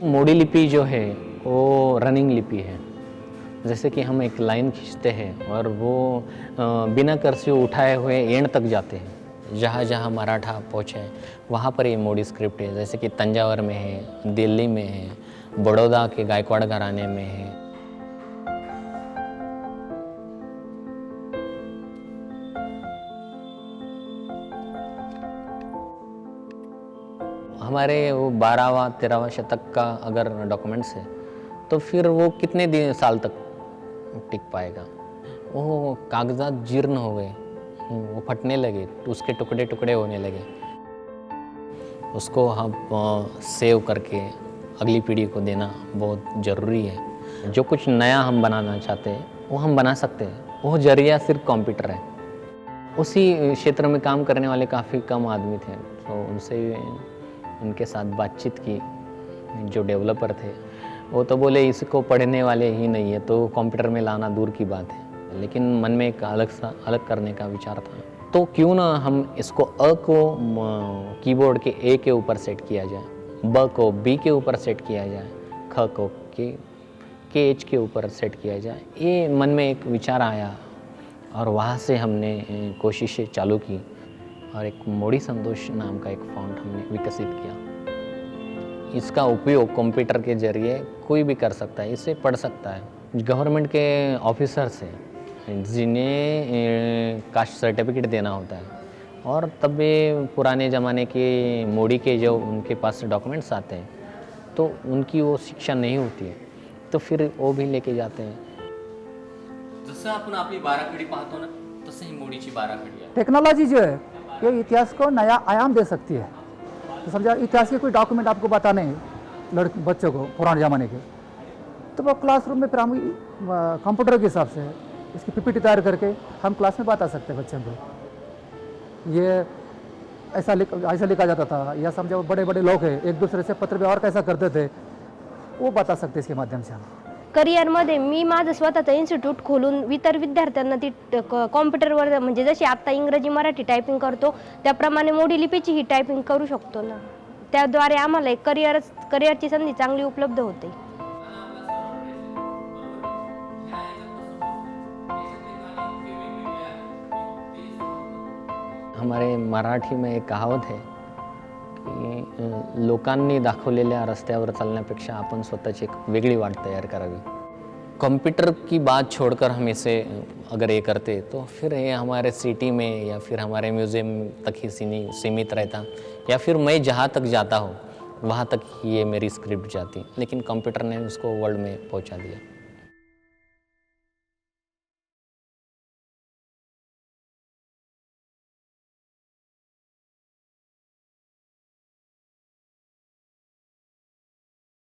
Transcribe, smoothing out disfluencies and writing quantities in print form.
मोडी लिपि जो है वो रनिंग लिपि है। जैसे कि हम एक लाइन खींचते हैं और वो बिना कर्सिव उठाए हुए एंड तक जाते हैं। जहाँ जहाँ मराठा पहुँचे वहाँ पर ये मोडी स्क्रिप्ट है। जैसे कि तंजावर में है, दिल्ली में है, बड़ौदा के गायकवाड़ घराने में है। हमारे वो 12वां 13वां शतक का अगर डॉक्यूमेंट्स है तो फिर वो कितने दिन साल तक टिक पाएगा। वो कागजात जीर्ण हो गए, वो फटने लगे, उसके टुकड़े टुकड़े होने लगे। उसको हम सेव करके अगली पीढ़ी को देना बहुत ज़रूरी है। जो कुछ नया हम बनाना चाहते हैं वो हम बना सकते हैं। वो जरिया सिर्फ कंप्यूटर है। उसी क्षेत्र में काम करने वाले काफ़ी कम आदमी थे, तो उनके साथ बातचीत की। जो डेवलपर थे वो तो बोले इसको पढ़ने वाले ही नहीं है, तो कंप्यूटर में लाना दूर की बात है। लेकिन मन में एक अलग करने का विचार था, तो क्यों ना हम इसको अ को कीबोर्ड के ए के ऊपर सेट किया जाए, ब को बी के ऊपर सेट किया जाए, ख को के एच के ऊपर सेट किया जाए। ये मन में एक विचार आया और वहाँ से हमने कोशिशें चालू की और एक मोडी संतोष नाम का एक फ़ॉन्ट हमने विकसित किया। इसका उपयोग कंप्यूटर के जरिए कोई भी कर सकता है, इसे पढ़ सकता है। गवर्नमेंट के ऑफिसर्स हैं जिन्हें कास्ट सर्टिफिकेट देना होता है, और तब ये पुराने ज़माने के मोडी के जो उनके पास डॉक्यूमेंट्स आते हैं तो उनकी वो शिक्षा नहीं होती है, तो फिर वो भी लेके जाते हैं। जसं आपण आपली बाराखडी पाहतो ना, तसं ही मोडीची बाराखडी आहे। टेक्नोलॉजी जो है ये इतिहास को नया आयाम दे सकती है। तो समझा इतिहास के कोई डॉक्यूमेंट आपको बताने हैं बच्चों को पुराने ज़माने के, तो वो क्लासरूम में फिर हम कंप्यूटर के हिसाब से इसकी पीपीटी तैयार करके हम क्लास में बता सकते हैं बच्चों को। ये ऐसा लिखा जाता था, या समझा वो बड़े बड़े लोग हैं एक दूसरे से पत्र व्यवहार कैसा करते थे वो बता सकते इसके माध्यम से हम। करिअरमध्ये मी माझं स्वतःचं इन्स्टिट्यूट खोलून इतर विद्यार्थ्यांना ती कॉम्प्युटरवर, म्हणजे जशी आत्ता इंग्रजी मराठी टायपिंग करतो त्याप्रमाणे मोडी लिपीची ही टायपिंग करू शकतो ना। त्याद्वारे आम्हाला एक करिअरची संधी चांगली उपलब्ध होते। हमारे मराठी में एक कहावत है की लोकांनी दाखवलेल्या रस्त्यावर चालण्यापेक्षा आपण स्वतःची एक वेगळी वाट तयार करावी। कंप्यूटर की बात छोड़कर हम इसे अगर ये करते तो फिर ये हमारे सिटी में या फिर हमारे म्यूज़ियम तक ही सीमित रहता, या फिर मैं जहाँ तक जाता हूँ वहाँ तक ही ये मेरी स्क्रिप्ट जाती, लेकिन कंप्यूटर ने उसको वर्ल्ड में पहुँचा दिया।